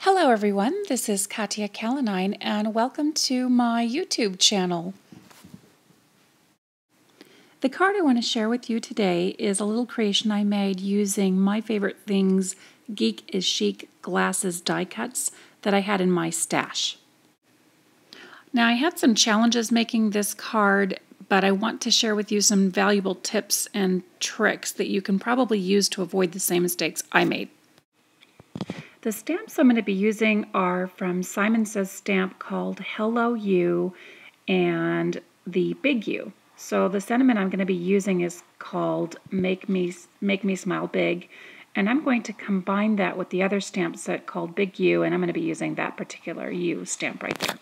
Hello everyone, this is Kathya and welcome to my YouTube channel. The card I want to share with you today is a little creation I made using My Favorite Things Geek is Chic glasses die cuts that I had in my stash. Now I had some challenges making this card, but I want to share with you some valuable tips and tricks that you can probably use to avoid the same mistakes I made. The stamps I'm going to be using are from Simon Says stamp called Hello You and the Big U. So the sentiment I'm going to be using is called Make Me Smile Big, and I'm going to combine that with the other stamp set called Big U, and I'm going to be using that particular U stamp right there.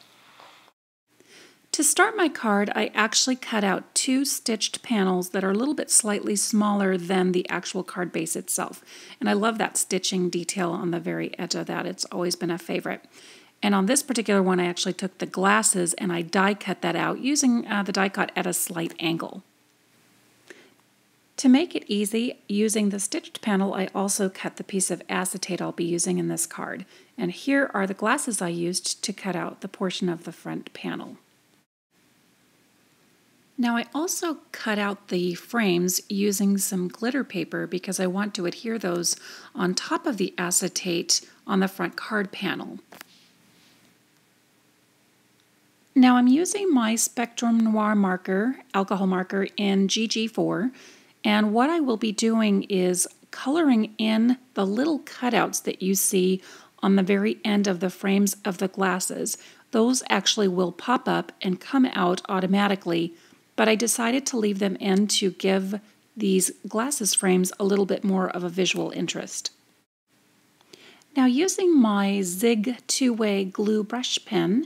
To start my card, I actually cut out two stitched panels that are a little bit slightly smaller than the actual card base itself. And I love that stitching detail on the very edge of that. It's always been a favorite. And on this particular one, I actually took the glasses and I die cut that out using the die cut at a slight angle. To make it easy, using the stitched panel, I also cut the piece of acetate I'll be using in this card. And here are the glasses I used to cut out the portion of the front panel. Now I also cut out the frames using some glitter paper because I want to adhere those on top of the acetate on the front card panel. Now I'm using my Spectrum Noir marker, alcohol marker in GG4, and what I will be doing is coloring in the little cutouts that you see on the very end of the frames of the glasses. Those actually will pop up and come out automatically, but I decided to leave them in to give these glasses frames a little bit more of a visual interest. Now using my Zig two-way glue brush pen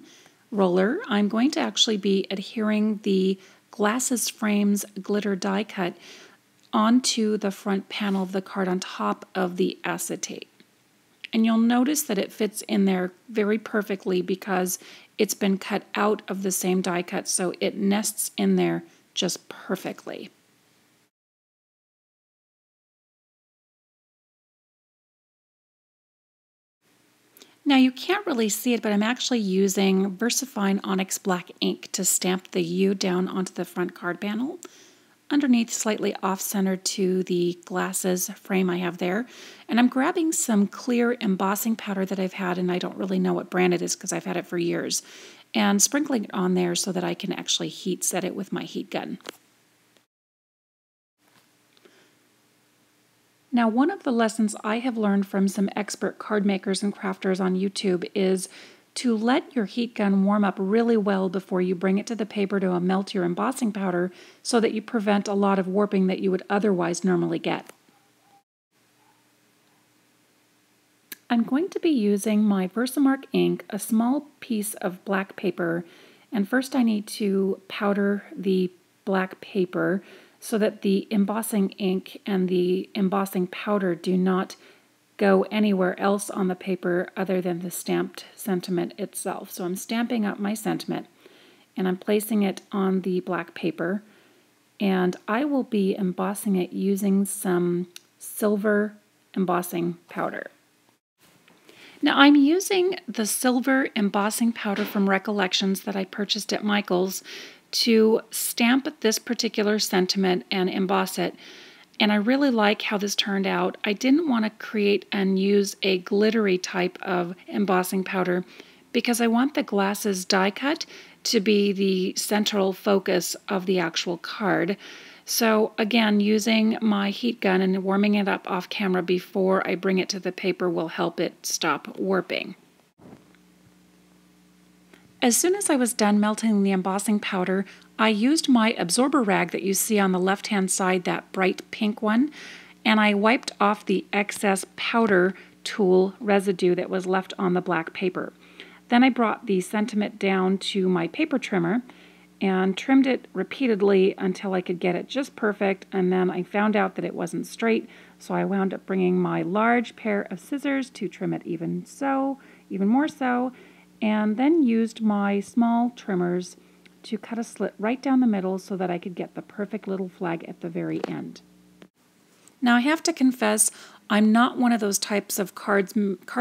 roller, I'm going to actually be adhering the glasses frames glitter die cut onto the front panel of the card on top of the acetate. And you'll notice that it fits in there very perfectly because it's been cut out of the same die cut, so it nests in there just perfectly. Now you can't really see it, but I'm actually using Versafine Onyx black ink to stamp the U down onto the front card panel. Underneath, slightly off-centered to the glasses frame I have there. And I'm grabbing some clear embossing powder that I've had, and I don't really know what brand it is because I've had it for years, and sprinkling it on there so that I can actually heat set it with my heat gun. Now, one of the lessons I have learned from some expert card makers and crafters on YouTube is to let your heat gun warm up really well before you bring it to the paper to melt your embossing powder so that you prevent a lot of warping that you would otherwise normally get. I'm going to be using my Versamark ink, a small piece of black paper, and first I need to powder the black paper so that the embossing ink and the embossing powder do not go anywhere else on the paper other than the stamped sentiment itself. So I'm stamping up my sentiment and I'm placing it on the black paper, and I will be embossing it using some silver embossing powder. Now I'm using the silver embossing powder from Recollections that I purchased at Michael's to stamp this particular sentiment and emboss it. And I really like how this turned out. I didn't want to create and use a glittery type of embossing powder because I want the glasses die cut to be the central focus of the actual card. So again, using my heat gun and warming it up off camera before I bring it to the paper will help it stop warping. As soon as I was done melting the embossing powder, I used my absorber rag that you see on the left-hand side, that bright pink one, and I wiped off the excess powder tool residue that was left on the black paper. Then I brought the sentiment down to my paper trimmer and trimmed it repeatedly until I could get it just perfect, and then I found out that it wasn't straight, so I wound up bringing my large pair of scissors to trim it even more so, and then used my small trimmers to cut a slit right down the middle so that I could get the perfect little flag at the very end. Now I have to confess, I'm not one of those types of card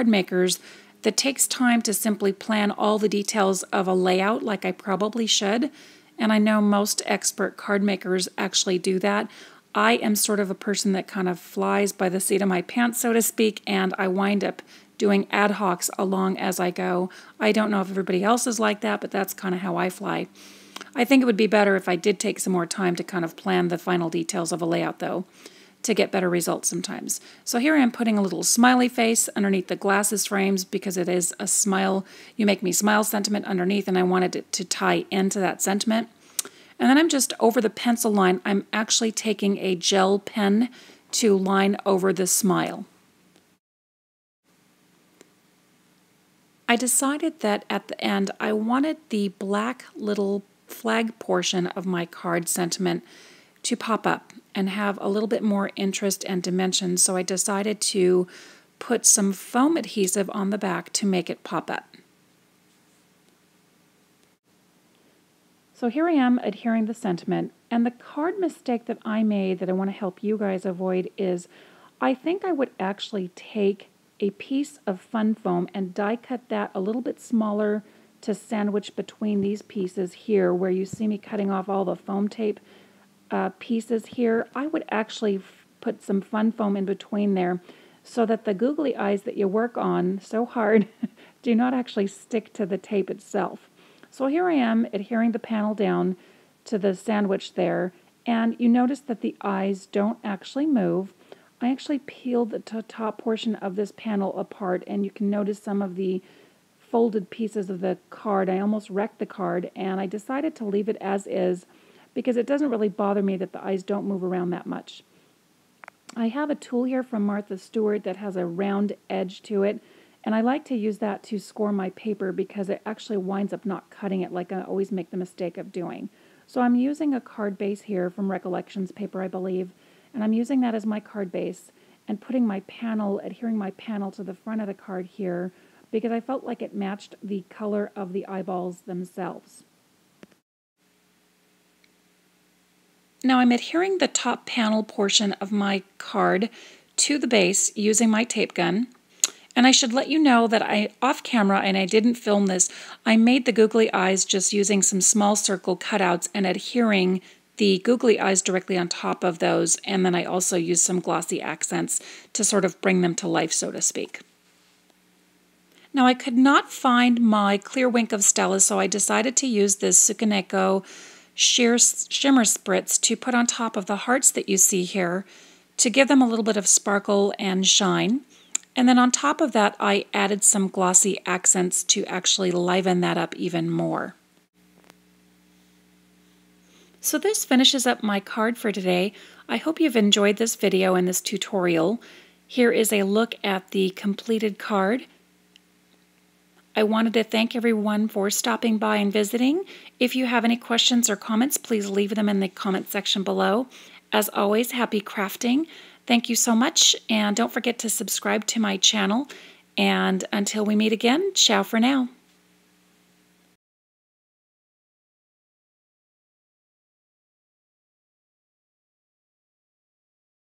makers that takes time to simply plan all the details of a layout like I probably should. And I know most expert card makers actually do that. I am sort of a person that kind of flies by the seat of my pants, so to speak, and I wind up doing ad hocs along as I go. I don't know if everybody else is like that, but that's kind of how I fly. I think it would be better if I did take some more time to kind of plan the final details of a layout, though, to get better results sometimes. So here I am putting a little smiley face underneath the glasses frames because it is a smile, you make me smile sentiment underneath, and I wanted it to tie into that sentiment. And then I'm just over the pencil line, I'm actually taking a gel pen to line over the smile. I decided that at the end I wanted the black little flag portion of my card sentiment to pop up and have a little bit more interest and dimension, so I decided to put some foam adhesive on the back to make it pop up. So here I am adhering the sentiment, and the card mistake that I made that I want to help you guys avoid is I think I would actually take a piece of fun foam and die cut that a little bit smaller to sandwich between these pieces here where you see me cutting off all the foam tape pieces here. I would actually put some fun foam in between there so that the googly eyes that you work on so hard do not actually stick to the tape itself. So here I am adhering the panel down to the sandwich there, and you notice that the eyes don't actually move. I actually peeled the top portion of this panel apart, and you can notice some of the folded pieces of the card. I almost wrecked the card, and I decided to leave it as is because it doesn't really bother me that the eyes don't move around that much. I have a tool here from Martha Stewart that has a round edge to it, and I like to use that to score my paper because it actually winds up not cutting it like I always make the mistake of doing. So I'm using a card base here from Recollections paper, I believe, and I'm using that as my card base and putting my panel, adhering my panel to the front of the card here because I felt like it matched the color of the eyeballs themselves. Now I'm adhering the top panel portion of my card to the base using my tape gun. And I should let you know that off camera, and I didn't film this, I made the googly eyes just using some small circle cutouts and adhering the googly eyes directly on top of those, and then I also used some glossy accents to sort of bring them to life, so to speak. Now I could not find my clear wink of Stella, so I decided to use this Sukaneko shimmer spritz to put on top of the hearts that you see here to give them a little bit of sparkle and shine. And then on top of that, I added some glossy accents to actually liven that up even more. So this finishes up my card for today. I hope you've enjoyed this video and this tutorial. Here is a look at the completed card. I wanted to thank everyone for stopping by and visiting. If you have any questions or comments, please leave them in the comment section below. As always, happy crafting. Thank you so much, and don't forget to subscribe to my channel. And until we meet again, ciao for now.